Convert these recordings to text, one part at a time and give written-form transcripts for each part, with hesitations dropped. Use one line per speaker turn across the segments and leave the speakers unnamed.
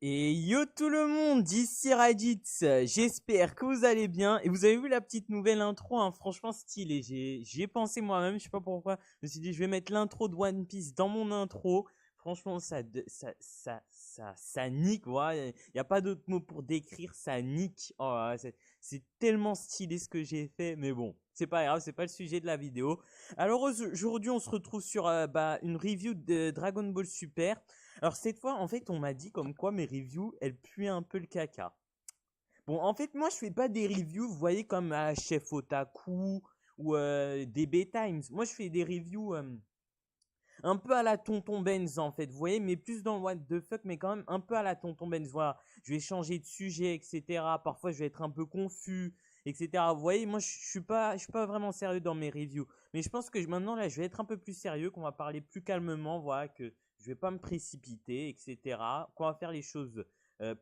Et yo tout le monde, ici Raditz, j'espère que vous allez bien. Et vous avez vu la petite nouvelle intro, hein, franchement stylée. J'ai pensé moi-même, je sais pas pourquoi. Je me suis dit, je vais mettre l'intro de One Piece dans mon intro. Franchement, ça nique, voilà. Il n'y a pas d'autre mot pour décrire, ça nique. Oh, là là, c'est tellement stylé ce que j'ai fait, mais bon, c'est pas grave, c'est pas le sujet de la vidéo. Alors aujourd'hui, on se retrouve sur une review de Dragon Ball Super. Alors cette fois, en fait, on m'a dit comme quoi mes reviews, elles puent un peu le caca. Bon, en fait, moi, je fais pas des reviews, vous voyez, comme Chef Otaku ou DB Times. Moi, je fais des reviews un peu à la Tonton Benz, en fait, vous voyez, mais plus dans le what the fuck, mais quand même un peu à la Tonton Benz. Voilà, je vais changer de sujet, etc. Parfois, je vais être un peu confus, etc. Vous voyez, moi, je suis pas vraiment sérieux dans mes reviews. Mais je pense que maintenant, là, je vais être un peu plus sérieux, qu'on va parler plus calmement, voilà, que je vais pas me précipiter, etc. Qu'on va faire les choses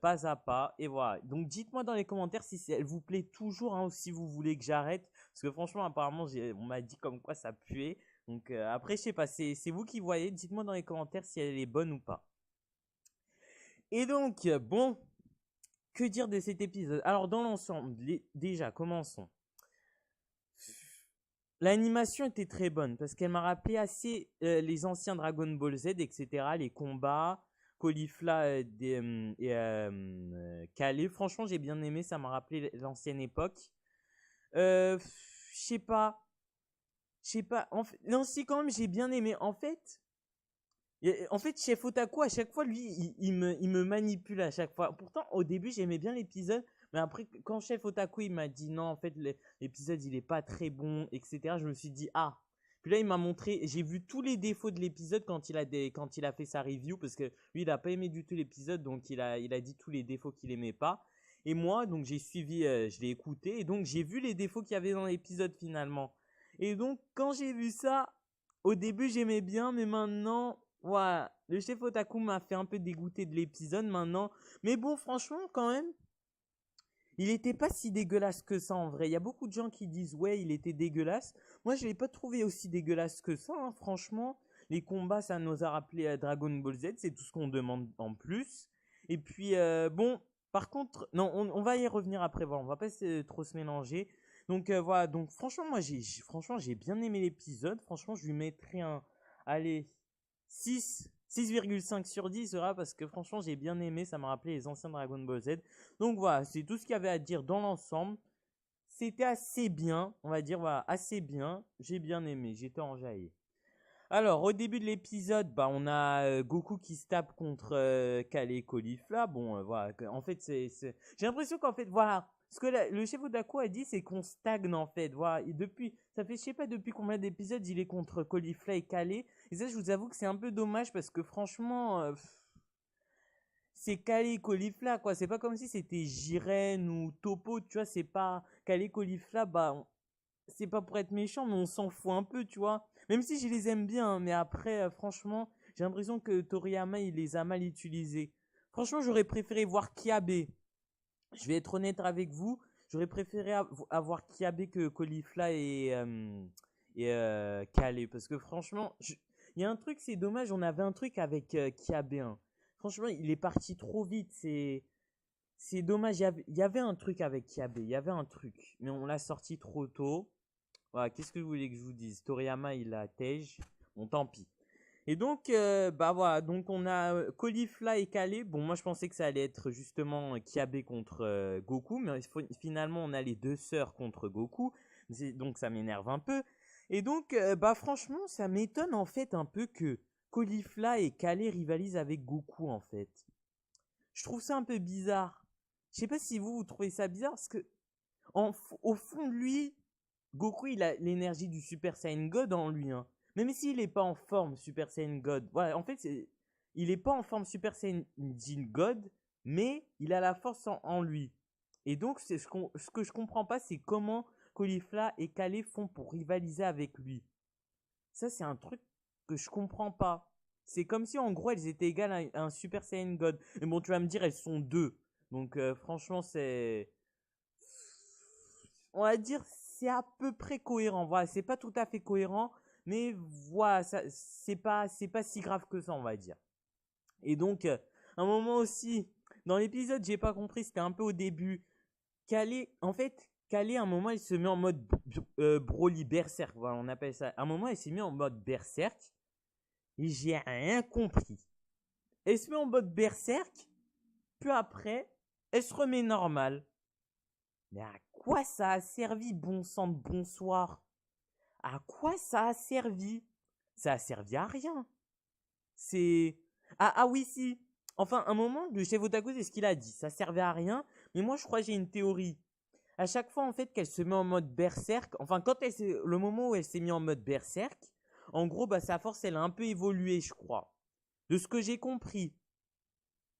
pas à pas, et voilà. Donc, dites-moi dans les commentaires si elle vous plaît toujours, hein, ou si vous voulez que j'arrête. Parce que franchement, apparemment, on m'a dit comme quoi ça puait. Donc après, je sais pas, c'est vous qui voyez. Dites-moi dans les commentaires si elle est bonne ou pas. Et donc, bon, que dire de cet épisode? Alors, dans l'ensemble, déjà, commençons. L'animation était très bonne parce qu'elle m'a rappelé assez les anciens Dragon Ball Z, etc. Les combats, Caulifla et Calais. Franchement, j'ai bien aimé. Ça m'a rappelé l'ancienne époque. Je sais pas. Je sais pas. Non, si, quand même, j'ai bien aimé. En fait, Chef Otaku, à chaque fois, lui, il me manipule à chaque fois. Pourtant, au début, j'aimais bien l'épisode, mais après, quand Chef Otaku, il m'a dit non, en fait, l'épisode, il est pas très bon, etc., je me suis dit, ah. Puis là, il m'a montré, j'ai vu tous les défauts de l'épisode quand il a fait sa review, parce que lui, il a pas aimé du tout l'épisode, donc il a dit tous les défauts qu'il aimait pas. Et moi, donc, j'ai suivi, je l'ai écouté, et donc, j'ai vu les défauts qu'il y avait dans l'épisode finalement. Et donc, quand j'ai vu ça, au début, j'aimais bien, mais maintenant, ouais, le chef Otaku m'a fait un peu dégoûter de l'épisode maintenant. Mais bon, franchement, quand même, il était pas si dégueulasse que ça en vrai. Il y a beaucoup de gens qui disent, ouais, il était dégueulasse. Moi, je l'ai pas trouvé aussi dégueulasse que ça, hein, franchement. Les combats, ça nous a rappelé Dragon Ball Z, c'est tout ce qu'on demande en plus. Et puis, bon, par contre, non, on va y revenir après, voilà, on va pas trop se mélanger. Donc, voilà, donc franchement, moi, franchement, j'ai bien aimé l'épisode. Franchement, je lui mettrais allez, 6,5 sur 10, voilà, parce que franchement, j'ai bien aimé, ça m'a rappelé les anciens Dragon Ball Z. Donc voilà, c'est tout ce qu'il y avait à dire dans l'ensemble. C'était assez bien, on va dire, voilà, assez bien. J'ai bien aimé, j'étais enjaillé. Alors, au début de l'épisode, on a Goku qui se tape contre Kale et Caulifla. Bon, voilà, en fait, j'ai l'impression qu'en fait, voilà, ce que le chef Odaku a dit, c'est qu'on stagne en fait. Voilà, et depuis, ça fait je sais pas depuis combien d'épisodes il est contre Caulifla et Kale. Et ça, je vous avoue que c'est un peu dommage parce que franchement, c'est Kale Caulifla quoi. C'est pas comme si c'était Jiren ou Topo, tu vois. C'est pas Kale Caulifla, c'est pas pour être méchant, mais on s'en fout un peu, tu vois. Même si je les aime bien, hein, mais après, franchement, j'ai l'impression que Toriyama, il les a mal utilisés. Franchement, j'aurais préféré voir Kiabe. Je vais être honnête avec vous, j'aurais préféré avoir Kiabe que Caulifla et Kale. Parce que franchement, il y a un truc, c'est dommage, on avait un truc avec Kiabe, hein. Franchement, il est parti trop vite, c'est dommage, il y avait un truc avec Kiabe, il y avait un truc, mais on l'a sorti trop tôt. Voilà, qu'est-ce que vous voulez que je vous dise? Toriyama, il a Tej. Bon, tant pis. Et donc, voilà, donc on a Caulifla et Kale. Bon, moi je pensais que ça allait être justement Kiabe contre Goku, mais finalement on a les deux sœurs contre Goku. Donc ça m'énerve un peu. Et donc, franchement, ça m'étonne en fait un peu que Caulifla et Kale rivalisent avec Goku en fait. Je trouve ça un peu bizarre. Je sais pas si vous trouvez ça bizarre parce que au fond de lui, Goku, il a l'énergie du Super Saiyan God en lui, hein. Même s'il n'est pas en forme Super Saiyan God. Voilà, en fait, il n'est pas en forme Super Saiyan God, mais il a la force en lui. Et donc, ce que je comprends pas, c'est comment Caulifla et Kale font pour rivaliser avec lui. Ça, c'est un truc que je comprends pas. C'est comme si, en gros, elles étaient égales à un Super Saiyan God. Mais bon, tu vas me dire, elles sont deux. Donc, franchement, on va dire c'est à peu près cohérent. Voilà, c'est pas tout à fait cohérent, mais voilà, c'est pas si grave que ça, on va dire. Et donc, à un moment aussi, Dans l'épisode, j'ai pas compris, c'était un peu au début. Calais, à un moment, elle se met en mode Broly berserk. Voilà, on appelle ça. À un moment, elle s'est mise en mode berserk. Et j'ai rien compris. Elle se met en mode berserk. Puis après, elle se remet normale. Mais à quoi ça a servi, bon sang de bonsoir? À quoi ça a servi? Ça a servi à rien. C'est. Ah oui, si. Enfin, un moment, le chef Otaku, c'est ce qu'il a dit. Ça servait à rien. Mais moi, je crois que j'ai une théorie. À chaque fois, en fait, qu'elle se met en mode berserk. Enfin, le moment où elle s'est mise en mode berserk, en gros, bah, sa force, elle a un peu évolué, je crois. De ce que j'ai compris.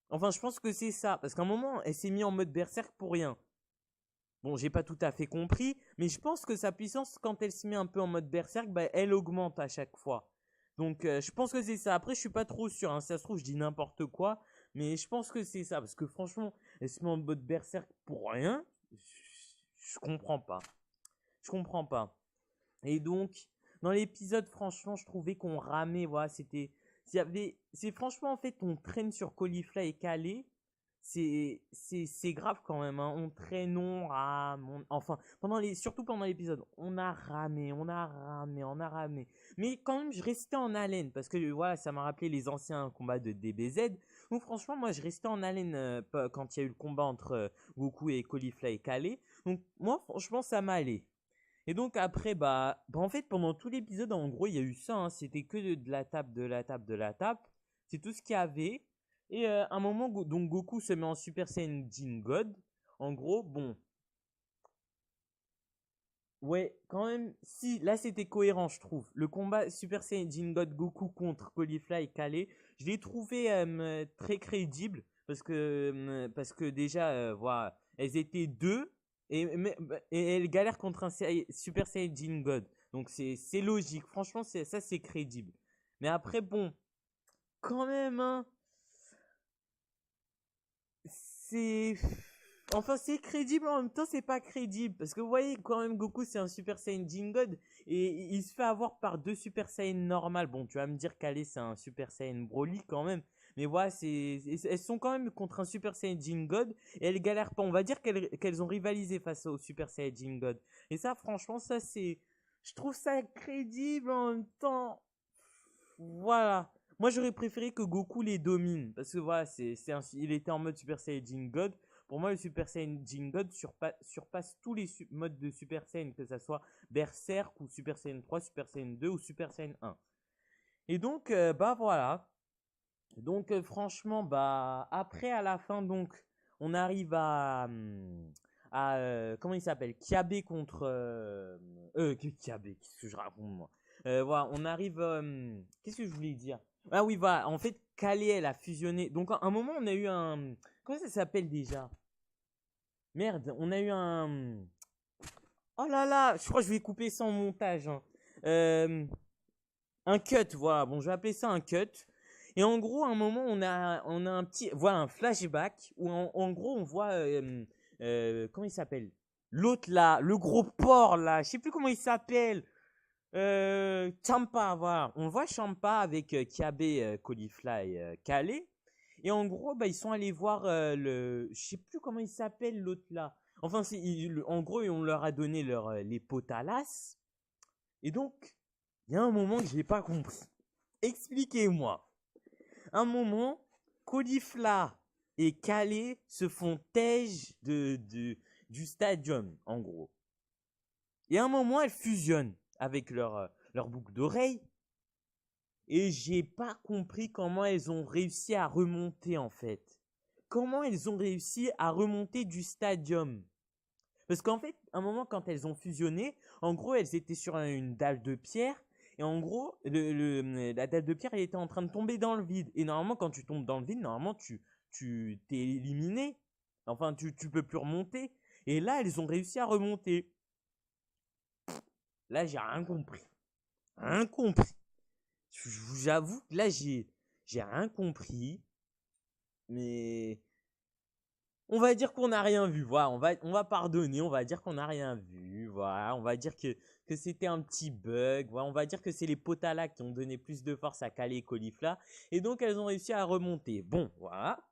Enfin, je pense que c'est ça. Parce qu'à un moment, elle s'est mise en mode berserk pour rien. Bon, j'ai pas tout à fait compris, mais je pense que sa puissance, quand elle se met un peu en mode berserk, bah, elle augmente à chaque fois. Donc, je pense que c'est ça. Après, je suis pas trop sûr. Hein. Si ça se trouve, je dis n'importe quoi, mais je pense que c'est ça. Parce que franchement, elle se met en mode berserk pour rien. Je comprends pas. Je comprends pas. Et donc, dans l'épisode, franchement, je trouvais qu'on ramait. Voilà, c'est franchement, en fait, on traîne sur Caulifla et Calais. C'est grave quand même, hein. On traîne, on rame, enfin, surtout pendant l'épisode, on a ramé, on a ramé, on a ramé. Mais quand même, je restais en haleine, parce que voilà, ça m'a rappelé les anciens combats de DBZ. Donc franchement, moi, je restais en haleine quand il y a eu le combat entre Goku et Caulifla et Calais. Donc moi, franchement, ça m'allait. Et donc après, bah en fait, pendant tout l'épisode, en gros, il y a eu ça, hein. C'était que de la tape, de la tape, de la tape. C'est tout ce qu'il y avait. Et à un moment, donc Goku se met en Super Saiyan God. En gros, bon. Ouais, quand même, si, là c'était cohérent, je trouve. Le combat Super Saiyan God Goku contre Caulifla et Calais, je l'ai trouvé très crédible. Parce que déjà, voilà, elles étaient deux. Et elles galèrent contre un Super Saiyan God. Donc c'est logique. Franchement, ça c'est crédible. Mais après, bon, quand même, hein. C'est. Enfin, c'est crédible, en même temps, c'est pas crédible. Parce que vous voyez, quand même, Goku, c'est un Super Saiyan God. Et il se fait avoir par deux Super Saiyan normales. Bon, tu vas me dire qu'Ali, c'est un Super Saiyan Broly quand même. Mais voilà, elles sont quand même contre un Super Saiyan God. Et elles galèrent pas. On va dire qu'elles ont rivalisé face au Super Saiyan God. Et ça, franchement, ça, c'est. Je trouve ça crédible en même temps. Voilà. Moi, j'aurais préféré que Goku les domine. Parce que voilà, il était en mode Super Saiyan God. Pour moi, le Super Saiyan God surpasse tous les modes de Super Saiyan, que ça soit Berserk ou Super Saiyan 3, Super Saiyan 2 ou Super Saiyan 1. Et donc, bah voilà. Donc, franchement, bah après, à la fin, donc, on arrive à comment il s'appelle? Kiabe contre. Kiabe, qu'est-ce que je raconte, moi? Voilà, on arrive. Qu'est-ce que je voulais dire? Ah oui, voilà. En fait, Kale, elle a fusionné. Donc, à un moment, on a eu un. Comment ça s'appelle déjà? Merde, on a eu un. Oh là là, je crois que je vais couper ça en montage. Hein. Un cut, voilà. Bon, je vais appeler ça un cut. Et en gros, à un moment, on a un petit. Voilà, un flashback où en gros, on voit. Comment il s'appelle? L'autre là, le gros porc là, je sais plus comment il s'appelle. Champa, voilà. On voit Champa avec Kiabe, Caulifly, Calais. Et en gros, bah, ils sont allés voir je sais plus comment il s'appelle l'autre là. Enfin, en gros, on leur a donné les potalas. Et donc, il y a un moment que j'ai pas compris. Expliquez-moi. Un moment, Caulifla et Calais se font tège du stadium, en gros. Et à un moment, elles fusionnent avec leur boucle d'oreille. Et j'ai pas compris comment elles ont réussi à remonter, en fait. Comment elles ont réussi à remonter du stadium? Parce qu'en fait, à un moment, quand elles ont fusionné, en gros, elles étaient sur une dalle de pierre. Et en gros, la dalle de pierre, elle était en train de tomber dans le vide. Et normalement, quand tu tombes dans le vide, normalement, tu t'es éliminé. Enfin, tu peux plus remonter. Et là, elles ont réussi à remonter. Là, j'ai rien compris. Rien compris. J'avoue que là, j'ai rien compris. Mais on va dire qu'on n'a rien vu. Voilà, on va pardonner. On va dire qu'on n'a rien vu. Voilà, on va dire que c'était un petit bug. Voilà, on va dire que c'est les Potala qui ont donné plus de force à Calais et Caulifla. Et donc, elles ont réussi à remonter. Bon, voilà.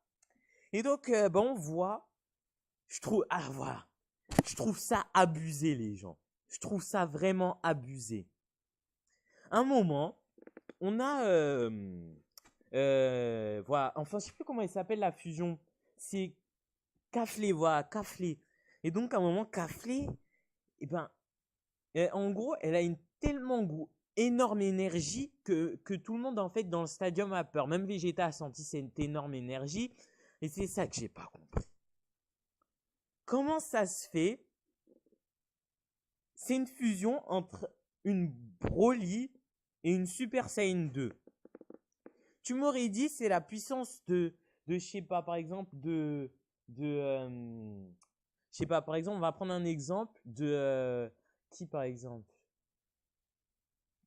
Et donc, bah, on voit, voilà, je trouve ça abusé, les gens. Je trouve ça vraiment abusé. Un moment, on a, voilà, enfin, je sais plus comment il s'appelle la fusion. C'est Caflé, voilà, Caflé. Et donc, à un moment, Caflé, eh ben, en gros, elle a une tellement énorme énergie que tout le monde, en fait, dans le stadium a peur. Même Vegeta a senti cette énorme énergie. Et c'est ça que j'ai pas compris. Comment ça se fait? C'est une fusion entre une Broly et une Super Saiyan 2. Tu m'aurais dit c'est la puissance je sais pas, par exemple, je sais pas, par exemple, on va prendre un exemple qui par exemple?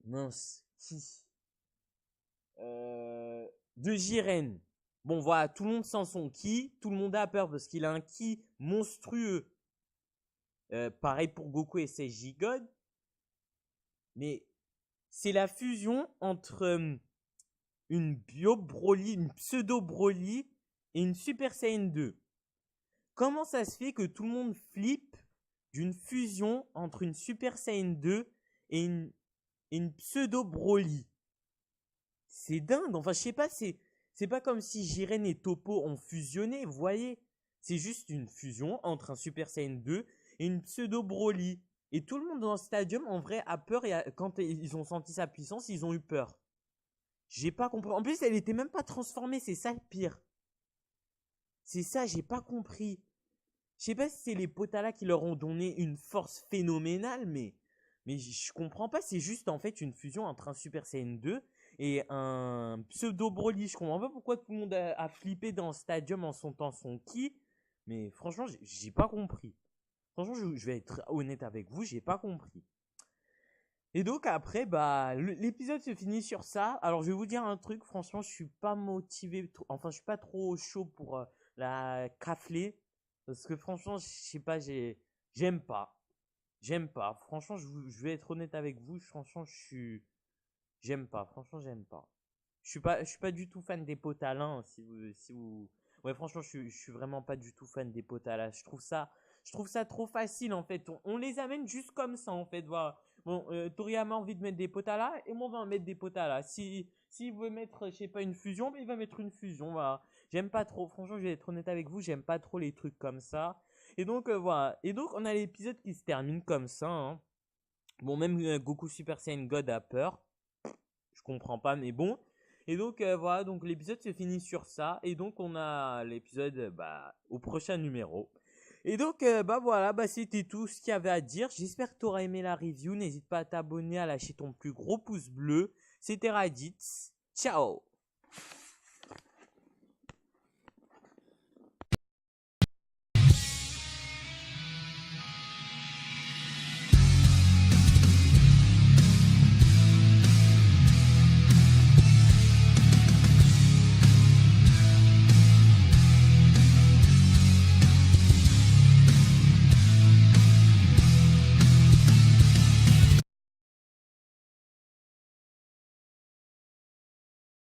Mince, qui? De Jiren. Bon, voilà, tout le monde sent son ki, tout le monde a peur parce qu'il a un ki monstrueux. Pareil pour Goku et ses Gigodes. Mais c'est la fusion entre une Bio Broly, une Pseudo Broly et une Super Saiyan 2. Comment ça se fait que tout le monde flippe d'une fusion entre une Super Saiyan 2 et une Pseudo Broly? C'est dingue. Enfin, je sais pas, c'est pas comme si Jiren et Toppo ont fusionné, vous voyez? C'est juste une fusion entre un Super Saiyan 2 et une Pseudo Broly. Et tout le monde dans le stadium, en vrai, a peur et quand ils ont senti sa puissance, ils ont eu peur. J'ai pas compris. En plus, elle était même pas transformée, c'est ça le pire. C'est ça, j'ai pas compris. Je sais pas si c'est les Potala qui leur ont donné une force phénoménale, mais je comprends pas. C'est juste en fait une fusion entre un Super Saiyan 2 et un pseudo Broly. Je comprends pas pourquoi tout le monde a flippé dans le stadium en sentant son ki. Mais franchement, j'ai pas compris. Franchement, je vais être honnête avec vous, j'ai pas compris. Et donc après, bah, l'épisode se finit sur ça. Alors je vais vous dire un truc, franchement, je suis pas motivé, enfin je suis pas trop chaud pour la caflée. Parce que franchement, je sais pas, j'aime pas. J'aime pas. Franchement, je vais être honnête avec vous, franchement, j'aime pas. Franchement, j'aime pas. Je suis pas du tout fan des potalins, ouais, franchement, je suis vraiment pas du tout fan des potalas. Je trouve ça trop facile, en fait. On les amène juste comme ça, en fait, voilà. Bon, Toriyama a envie de mettre des potalas, et moi, on va en mettre des potalas. S'il veut mettre, je sais pas, une fusion, il va mettre une fusion, voilà. J'aime pas trop, franchement, je vais être honnête avec vous, j'aime pas trop les trucs comme ça. Et donc, voilà. Et donc, on a l'épisode qui se termine comme ça, hein. Bon, même Goku Super Saiyan God a peur. Je comprends pas, mais bon. Et donc voilà, donc l'épisode se finit sur ça. Et donc on a l'épisode bah, au prochain numéro. Et donc bah voilà, bah c'était tout ce qu'il y avait à dire. J'espère que tu auras aimé la review. N'hésite pas à t'abonner, à lâcher ton plus gros pouce bleu. C'était Raditz. Ciao.